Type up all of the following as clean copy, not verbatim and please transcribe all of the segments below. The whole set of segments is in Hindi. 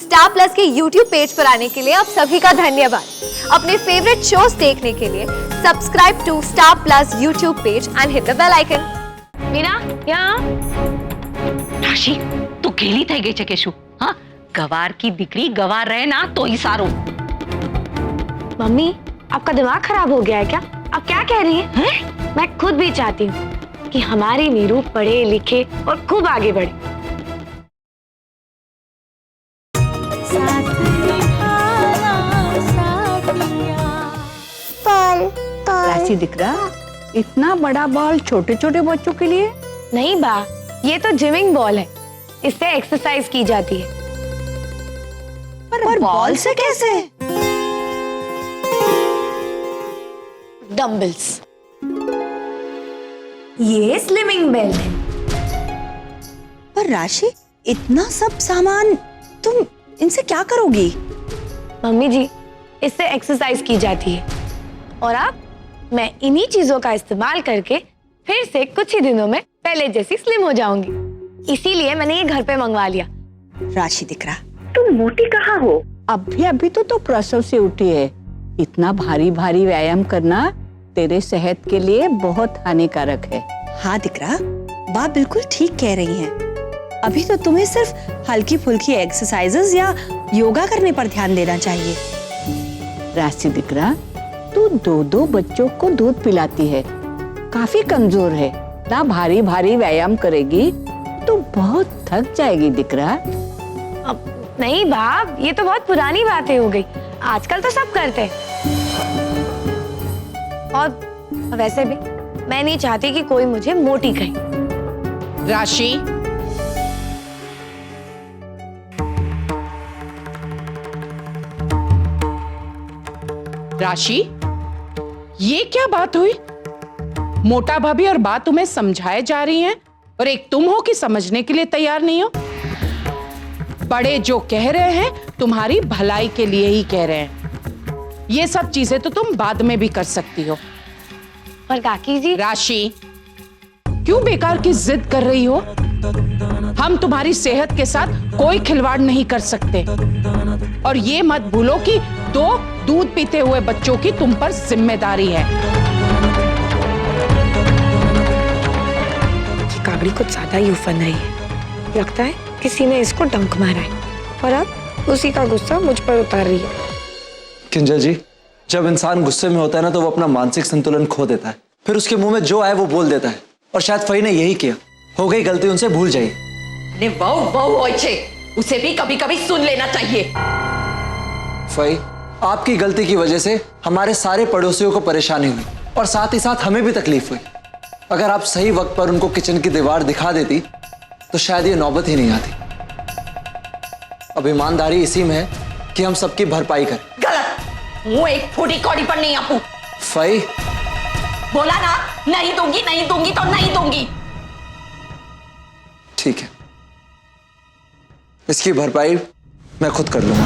स्टार प्लस के YouTube पेज पर आने के लिए आप सभी का धन्यवाद। अपने फेवरेट शोज देखने के लिए subscribe to star plus YouTube page and hit the bell icon. Meena, यहाँ राशि तू गेली થઈ ગઈ છે કે શું? હા, गवार की दिकरी गवार रहे ना तो ही सारो। मम्मी, आपका दिमाग खराब हो गया है क्या? आप क्या कह रही हैं? मैं खुद भी चाहती हूँ कि हमारी नीरू पढ़े लिखे और खूब आगे बढ़े। राशि दिकरा, इतना बड़ा बॉल छोटे छोटे बच्चों के लिए? नहीं बा, ये तो जिमिंग बॉल है, इससे एक्सरसाइज की जाती है। पर बॉल से कैसे? डंबल्स। ये स्लिमिंग बेल्ट है। पर राशि, इतना सब सामान तुम इनसे क्या करोगी? मम्मी जी, इससे एक्सरसाइज की जाती है और अब मैं इन्हीं चीजों का इस्तेमाल करके फिर से कुछ ही दिनों में पहले जैसी स्लिम हो जाऊंगी। इसीलिए मैंने ये घर पे मंगवा लिया। राशि दिकरा, तुम मोटी कहाँ हो? अभी तो प्रसव से उठी है। इतना भारी भारी व्यायाम करना तेरे सेहत के लिए बहुत हानिकारक है। हाँ दिकरा, बात बिल्कुल ठीक कह रही हैं। अभी तो तुम्हें सिर्फ हल्की फुल्की एक्सरसाइजेस या योगा करने पर ध्यान देना चाहिए। राशि दिकरा, तू दो बच्चों को दूध पिलाती है, काफी कमजोर है ना, भारी भारी व्यायाम करेगी तो बहुत थक जाएगी दिकरा। अब नहीं बाप, ये तो बहुत पुरानी बातें हो गई, आजकल तो सब करते हैं। और वैसे भी मैं नहीं चाहती कि कोई मुझे मोटी कहे। राशि, राशि, ये क्या बात हुई? मोटा भाभी और बात तुम्हें समझाए जा रही हैं और एक तुम हो कि समझने के लिए तैयार नहीं हो। बड़े जो कह रहे हैं तुम्हारी भलाई के लिए ही कह रहे हैं। ये सब चीजें तो तुम बाद में भी कर सकती हो। और काकी जी, राशि, क्यों बेकार की जिद कर रही हो? हम तुम्हारी सेहत के साथ कोई खिलवाड़ नहीं कर सकते और ये मत भूलो कि 2 दूध पीते हुए बच्चों की तुम पर जिम्मेदारी है। कागड़ी कुछ ज्यादा ही उफन रही है, लगता है किसी ने इसको डंक मारा है और अब उसी का गुस्सा मुझ पर उतार रही है। किंजल जी, जब इंसान गुस्से में होता है ना तो वो अपना मानसिक संतुलन खो देता है, फिर उसके मुंह में जो आए वो बोल देता है और शायद फई ने यही किया। हो गई गलती, उनसे भूल जाइए। अरे बहु होय छे, उसे भी कभी कभी सुन लेना चाहिए। फई, आपकी गलती की वजह से हमारे सारे पड़ोसियों को परेशानी हुई और साथ ही साथ हमें भी तकलीफ हुई। अगर आप सही वक्त पर उनको किचन की दीवार दिखा देती तो शायद ये नौबत ही नहीं आती। अब ईमानदारी इसी में है कि हम सबकी भरपाई करें। गलत, वो एक फूटी कौड़ी पर नहीं आपू। फई, बोला ना, नहीं दूंगी तो नहीं दूंगी। ठीक है, इसकी भरपाई मैं खुद कर लूंगा।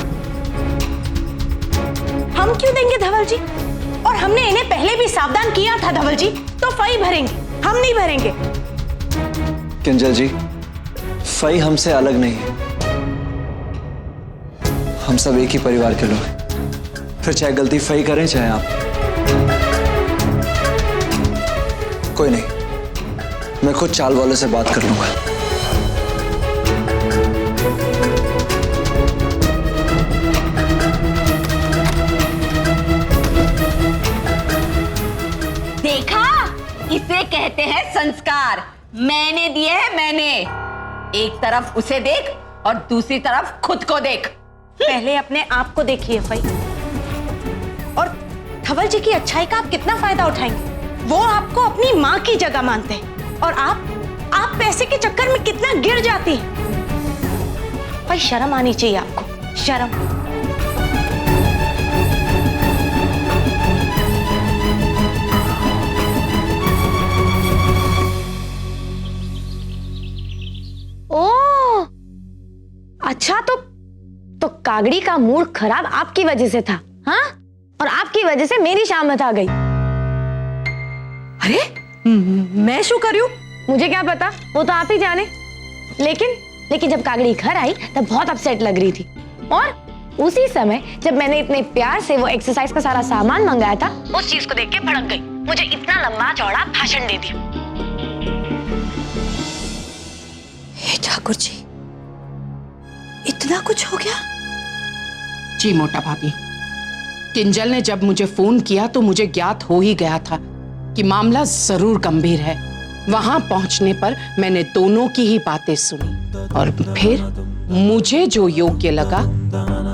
हम क्यों देंगे धवल जी? और हमने इन्हें पहले भी सावधान किया था धवल जी, तो फई भरेंगे, हम नहीं भरेंगे। किंजल जी, फई हमसे अलग नहीं है, हम सब एक ही परिवार के लोग हैं। फिर चाहे गलती फई करें चाहे आप। कोई नहीं, मैं खुद चाल वालों से बात कर लूंगा। देखा, इसे कहते हैं संस्कार। मैंने दिए हैं, मैंने। एक तरफ उसे देख और दूसरी तरफ खुद को देख। पहले अपने आप को देखिए फई, और धवल जी की अच्छाई का आप कितना फायदा उठाएंगे। वो आपको अपनी माँ की जगह मानते हैं और आप पैसे के चक्कर में कितना गिर जाती हैं। फई, शर्म आनी चाहिए आपको, शर्म। ओह, अच्छा तो कागड़ी का मूड खराब आपकी वजह से था, हाँ? और आपकी वजह से मेरी शामत आ गई। अरे मैं शू करूं? मुझे क्या पता, वो तो आप ही जाने। लेकिन जब कागड़ी घर आई तब बहुत अपसेट लग रही थी। और उसी समय जब मैंने इतने प्यार से वो एक्सरसाइज का सारा सामान मंगाया था, उस चीज को देख के भड़क गई, मुझे इतना लंबा चौड़ा भाषण दे दिया। हे ठाकुर जी, इतना कुछ हो गया? जी मोटा भाभी, किंजल ने जब मुझे फोन किया तो मुझे ज्ञात हो ही गया था कि मामला जरूर गंभीर है। वहां पहुंचने पर मैंने दोनों की ही बातें सुनी और फिर मुझे जो योग्य लगा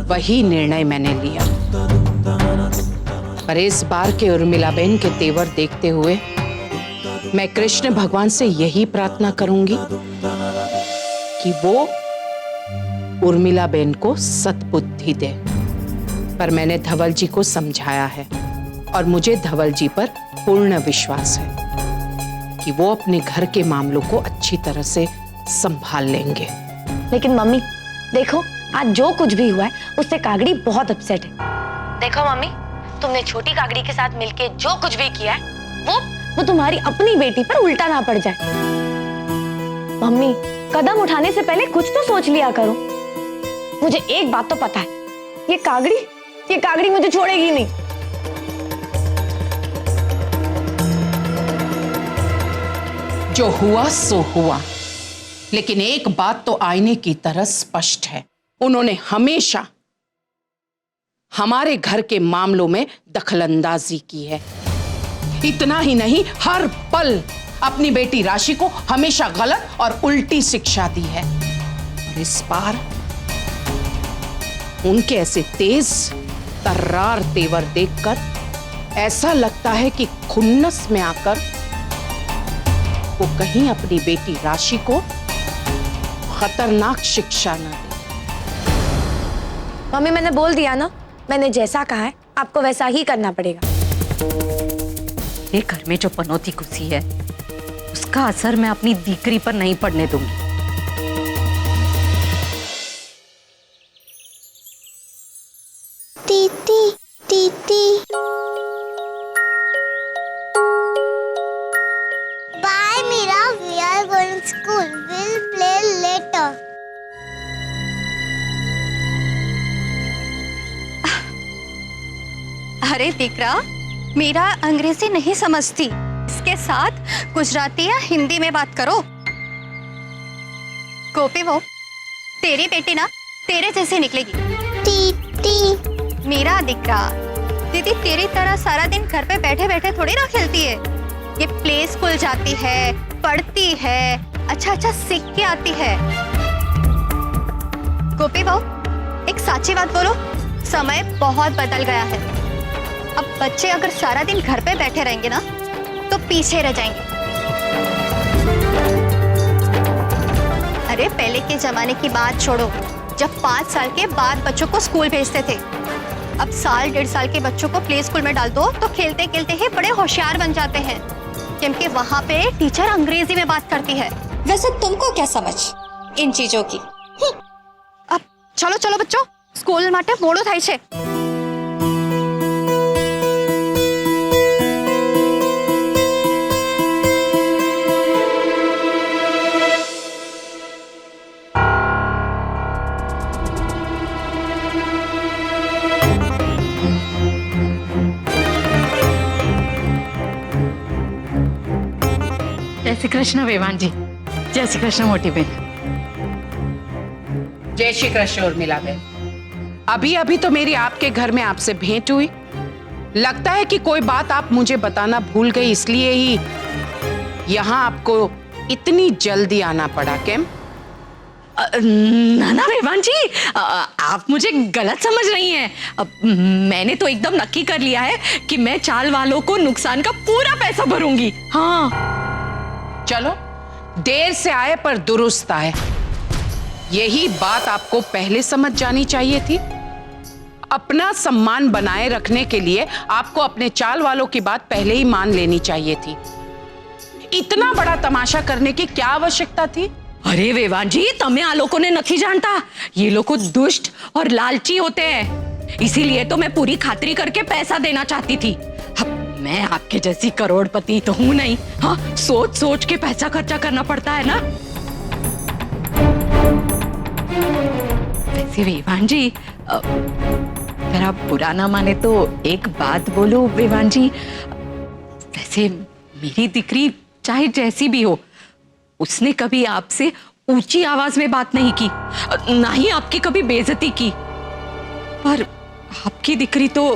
वही निर्णय मैंने लिया। पर इस बार के उर्मिलाबेन के तेवर देखते हुए मैं कृष्ण भगवान से यही प्रार्थना करूंगी कि वो उर्मिलाबेन को सद्बुद्धि दे। पर मैंने धवल जी को समझाया है और मुझे धवल जी पर पूर्ण विश्वास है कि वो अपने घर के मामलों को अच्छी तरह से संभाल लेंगे। लेकिन मम्मी देखो, आज जो कुछ भी हुआ है उससे कागड़ी बहुत अपसेट है। देखो मम्मी, तुमने छोटी कागड़ी के साथ मिलके जो कुछ भी किया है वो तुम्हारी अपनी बेटी पर उल्टा ना पड़ जाए। मम्मी, कदम उठाने से पहले कुछ तो सोच लिया करो। मुझे एक बात तो पता है, ये कागड़ी मुझे छोड़ेगी नहीं। जो हुआ सो हुआ, लेकिन एक बात तो आईने की तरह स्पष्ट है, उन्होंने हमेशा हमारे घर के मामलों में दखलंदाजी की है। इतना ही नहीं, हर पल अपनी बेटी राशि को हमेशा गलत और उल्टी शिक्षा दी है। और इस बार उनके ऐसे तेज तर्रार तेवर देखकर ऐसा लगता है कि खुन्नस में आकर वो कहीं अपनी बेटी राशि को खतरनाक शिक्षा न दे। मम्मी, मैंने बोल दिया ना, मैंने जैसा कहा है आपको वैसा ही करना पड़ेगा। ये घर में जो पनौती घुसी है उसका असर मैं अपनी दीकरी पर नहीं पड़ने दूंगी। टीटी टीटी bye Meera, we are going school, will play later. अरे दिकरा, मीरा अंग्रेजी नहीं समझती, इसके साथ गुजराती या हिंदी में बात करो। गोपी, वो तेरी बेटी ना तेरे जैसी निकलेगी। टीटी मेरा दिकरा, दीदी तेरी तरह सारा दिन घर पे बैठे बैठे थोड़ी ना खेलती है। ये प्ले स्कूल जाती है, पढ़ती है, अच्छा अच्छा सीख के आती है। गोपी बहू, एक सच्ची बात बोलो, समय बहुत बदल गया है। अब बच्चे अगर सारा दिन घर पे बैठे रहेंगे ना तो पीछे रह जाएंगे। अरे पहले के जमाने की बात छोड़ो, जब 5 साल के बाद बच्चों को स्कूल भेजते थे। अब साल 1.5 साल के बच्चों को प्ले स्कूल में डाल दो तो खेलते खेलते ही बड़े होशियार बन जाते हैं, क्योंकि वहाँ पे टीचर अंग्रेजी में बात करती है। वैसे तुमको क्या समझ इन चीजों की? अब चलो चलो बच्चों, स्कूल माटे मोड़ो थाई छे। जय श्री कृष्ण वेवान जी। जय श्री कृष्ण मोटी बहन। जय श्री कृष्ण उर्मिलाबेन। अभी अभी तो मेरी आपके घर में आपसे भेंट हुई। लगता है कि कोई बात आप मुझे बताना भूल गई, इसलिए ही यहाँ आपको इतनी जल्दी आना पड़ा। केम? ना ना वेवान जी, आप मुझे गलत समझ रही हैं। मैंने तो एकदम नक्की कर लिया है कि मैं चाल वालों को नुकसान का पूरा पैसा भरूंगी। हाँ चलो, देर से आए पर दुरुस्त आए। यही बात आपको पहले समझ जानी चाहिए थी। अपना सम्मान बनाए रखने के लिए आपको अपने चाल वालों की बात पहले ही मान लेनी चाहिए थी। इतना बड़ा तमाशा करने की क्या आवश्यकता थी? अरे वेवान जी, तमें आ लोगों ने नहीं जानता, ये लोग दुष्ट और लालची होते हैं। इसीलिए तो मैं पूरी खातिरी करके पैसा देना चाहती थी। अब मैं आपके जैसी करोड़पति तो हूं नहीं। हाँ, सोच सोच के पैसा खर्चा करना पड़ता है ना। वैसे वैसे विवान जी, जरा बुरा ना माने तो एक बात बोलूं विवान जी, वैसे मेरी दिकरी चाहे जैसी भी हो, उसने कभी आपसे ऊंची आवाज में बात नहीं की, ना ही आपकी कभी बेइज्जती की। पर आपकी दिकरी तो,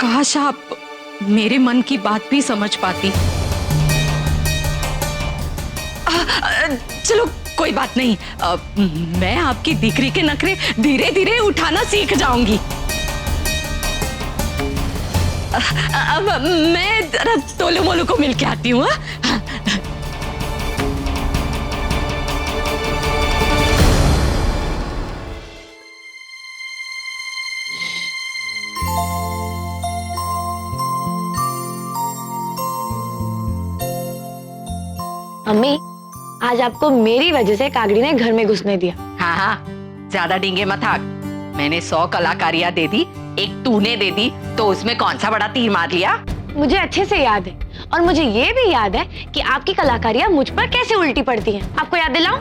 काश आप मेरे मन की बात भी समझ पाती। चलो कोई बात नहीं, मैं आपकी दिकरी के नखरे धीरे धीरे उठाना सीख जाऊंगी। अब मैं जरा तोलू मोलू को मिल के आती हूँ। मम्मी, आज आपको मेरी वजह से कागड़ी ने घर में घुसने दिया। हाँ हाँ, ज्यादा डींगे मत हाक। मैंने 100 कलाकारियां दे दी, एक तूने दे दी, तो उसमें कौन सा बड़ा तीर मार लिया? मुझे अच्छे से याद है, और मुझे ये भी याद है कि आपकी कलाकारियां मुझ पर कैसे उल्टी पड़ती हैं। आपको याद दिलाऊं?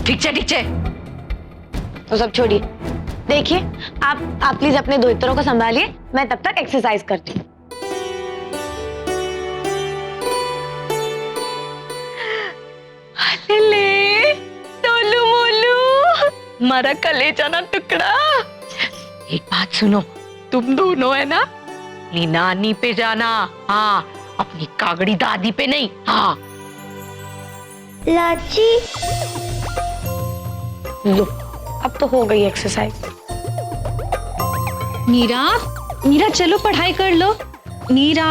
ठीक है। तो सब छोड़िए, देखिए आप प्लीज अपने दोस्तों को संभालिए, मैं तब तक एक्सरसाइज करती हूँ। ले तोलू मोलू, मारा कलेजा ना टुकड़ा। एक बात सुनो, तुम दोनों है ना, अपनी नानी पे जाना, हाँ, अपनी कागड़ी दादी पे नहीं। हाँ लाची, लो, अब तो हो गई एक्सरसाइज। नीरा चलो पढ़ाई कर लो। नीरा।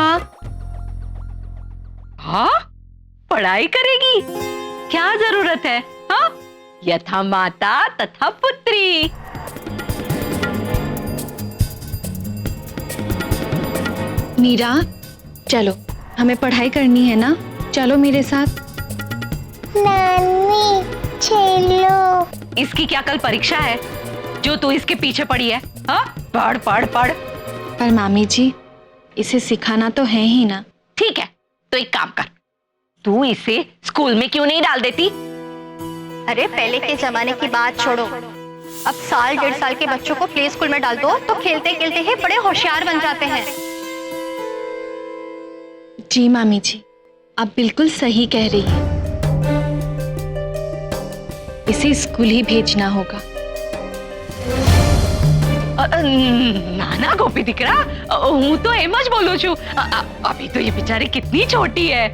हाँ, पढ़ाई करेगी? क्या जरूरत है? हाँ, यथा माता तथा पुत्री। मीरा, चलो, हमें पढ़ाई करनी है ना, चलो मेरे साथ। नानी चलो। इसकी क्या कल परीक्षा है जो तू इसके पीछे पड़ी है? हाँ, पढ़ पढ़ पढ़। पर मामी जी, इसे सिखाना तो है ही ना। ठीक है, तो एक काम कर, तू इसे स्कूल में क्यों नहीं डाल देती? अरे पहले के जमाने की बात छोड़ो, अब 1.5 साल के बच्चों को प्ले स्कूल में डाल दो तो खेलते खेलते ही बड़े होशियार बन जाते हैं। जी मामी जी, आप बिल्कुल सही कह रही हैं। इसे स्कूल ही भेजना होगा। नाना गोपी दिकरा, हूँ तो एम ज बोलू छू, अभी तो ये बेचारी कितनी छोटी है।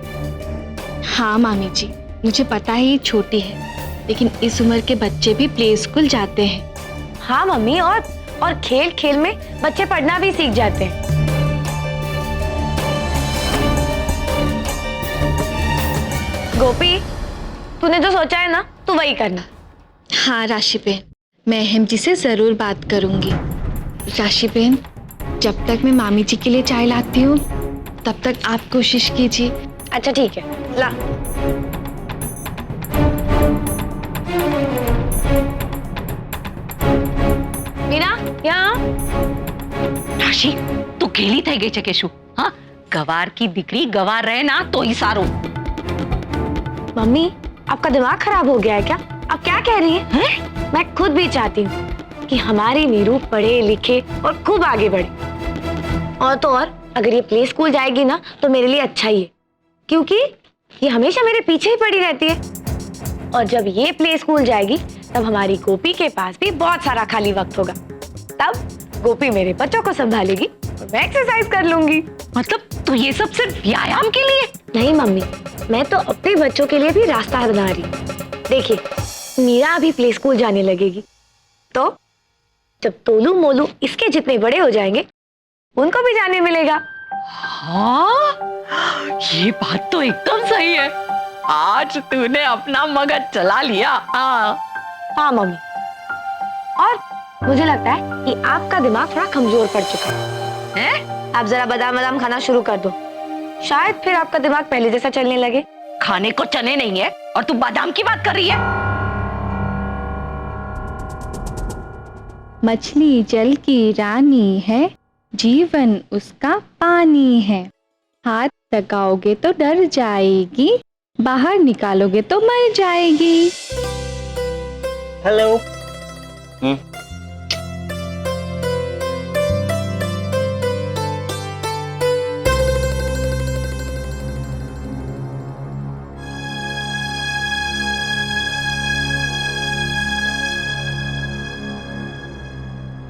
हाँ मामी जी, मुझे पता है ये छोटी है, लेकिन इस उम्र के बच्चे भी प्ले स्कूल जाते हैं। हाँ मम्मी, और खेल खेल में बच्चे पढ़ना भी सीख जाते हैं। गोपी, तूने जो सोचा है ना, तू वही करना। हाँ राशि बहन, मैं अहम जी से जरूर बात करूंगी। राशि बहन, जब तक मैं मामी जी के लिए चाय लाती हूँ, तब तक आप कोशिश कीजिए। अच्छा ठीक है, ला। मीरा, यहाँ। राशि, तू केली थई गई छे के शू? हाँ, गवार की दिकरी गवार रहे ना तो ही सारो। मम्मी, आपका दिमाग खराब हो गया है क्या? आप क्या कह रही हैं? मैं खुद भी चाहती हूँ कि हमारी नीरू पढ़े लिखे और खूब आगे बढ़े। और तो और, अगर ये प्ले स्कूल जाएगी ना तो मेरे लिए अच्छा ही है, क्योंकि ये हमेशा मेरे पीछे ही पड़ी रहती है। और जब ये प्ले स्कूल जाएगी तब हमारी गोपी के पास भी बहुत सारा खाली वक्त होगा। तब गोपी मेरे बच्चों को संभालेगी और मैं एक्सरसाइज कर लूंगी। मतलब तू ये सब सिर्फ व्यायाम के लिए? नहीं मम्मी, मैं तो अपने बच्चों के लिए भी रास्ता बना रही हूँ। देखिए, मीरा अभी प्ले स्कूल जाने लगेगी, तो जब तोलू मोलू इसके जितने बड़े हो जाएंगे, उनको भी जाने मिलेगा। हाँ, ये बात तो एकदम सही है। आज तूने अपना मगज चला लिया। हाँ मम्मी, और मुझे लगता है कि आपका दिमाग थोड़ा कमजोर पड़ चुका है। आप जरा बादाम बादाम खाना शुरू कर दो, शायद फिर आपका दिमाग पहले जैसा चलने लगे। खाने को चने नहीं है और तू बादाम की बात कर रही है? मछली जल की रानी है, जीवन उसका पानी है। हाथ लगाओगे तो डर जाएगी, बाहर निकालोगे तो मर जाएगी। हेलो,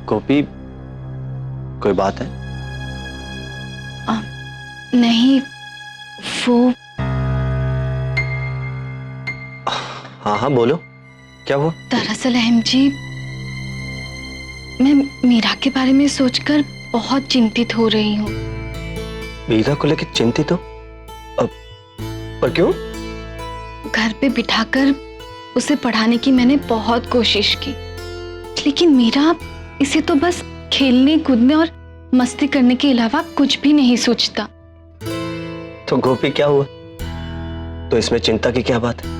गोपी, कोई बात है? नहीं, वो हाँ हाँ बोलो, क्या हुआ? दरअसल अहम जी, मैं मीरा के बारे में सोचकर बहुत चिंतित हो रही हूँ। मीरा को लेकर चिंतित हो? पर क्यों? घर पे बिठाकर उसे पढ़ाने की मैंने बहुत कोशिश की, लेकिन मीरा इसे तो बस खेलने कूदने और मस्ती करने के अलावा कुछ भी नहीं सोचता। तो गोपी क्या हुआ? तो इसमें चिंता की क्या बात है?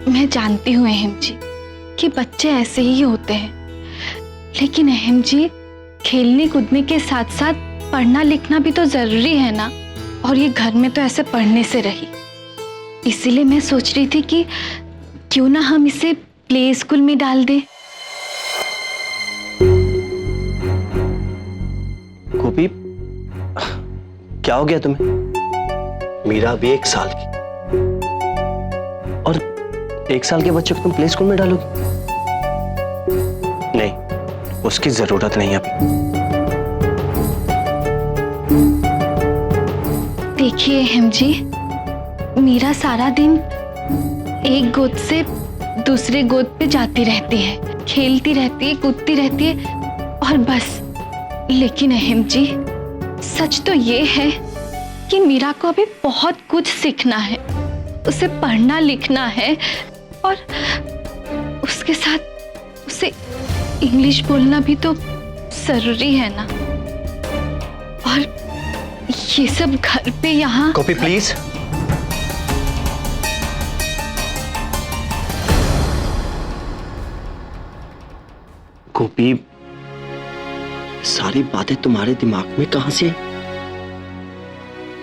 मैं जानती हूँ अहम जी कि बच्चे ऐसे ही होते हैं, लेकिन अहम जी, खेलने कूदने के साथ साथ पढ़ना लिखना भी तो जरूरी है ना, और ये घर में तो ऐसे पढ़ने से रही। इसीलिए मैं सोच रही थी कि क्यों ना हम इसे प्ले स्कूल में डाल दें। गोपी, क्या हो गया तुम्हें? मीरा अभी 1 साल की, और 1 साल के बच्चे को तुम प्ले स्कूल में डालोगे? नहीं, उसकी जरूरत नहीं अभी। देखिए अहम जी, मीरा सारा दिन एक गोद से दूसरे गोद पे जाती रहती है, खेलती रहती है, कूदती रहती है और बस। लेकिन अहम जी, सच तो ये है कि मीरा को अभी बहुत कुछ सीखना है, उसे पढ़ना लिखना है, और उसके साथ उसे इंग्लिश बोलना भी तो जरूरी है ना। और ये सब घर पे यहाँ। गोपी प्लीज। गोपी, सारी बातें तुम्हारे दिमाग में कहां से?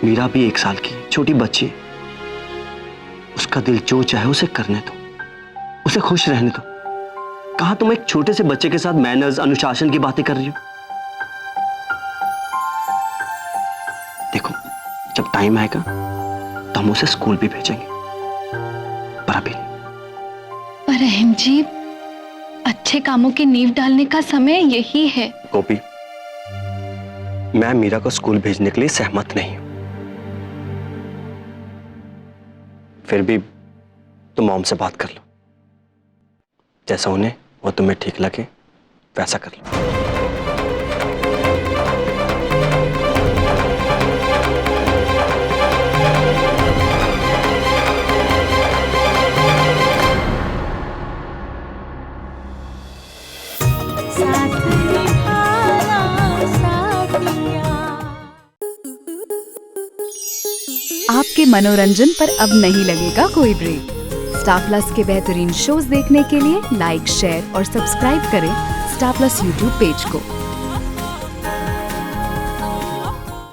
मीरा भी 1 साल की छोटी बच्ची है, उसका दिल जो चाहे उसे करने दो, उसे खुश रहने दो। कहां तुम एक छोटे से बच्चे के साथ मैनर्स, अनुशासन की बातें कर रही हो? देखो, जब टाइम आएगा तो हम उसे स्कूल भी भेजेंगे, पर अभी नहीं। पर अहम जी, अच्छे कामों की नींव डालने का समय यही है। गोपी, मैं मीरा को स्कूल भेजने के लिए सहमत नहीं हूं। फिर भी तुम मॉम से बात कर लो, जैसा उन्हें वो तुम्हें ठीक लगे वैसा कर लो। आपके मनोरंजन पर अब नहीं लगेगा कोई ब्रेक। स्टार प्लस के बेहतरीन शोज देखने के लिए लाइक, शेयर और सब्सक्राइब करें स्टार प्लस यूट्यूब पेज को।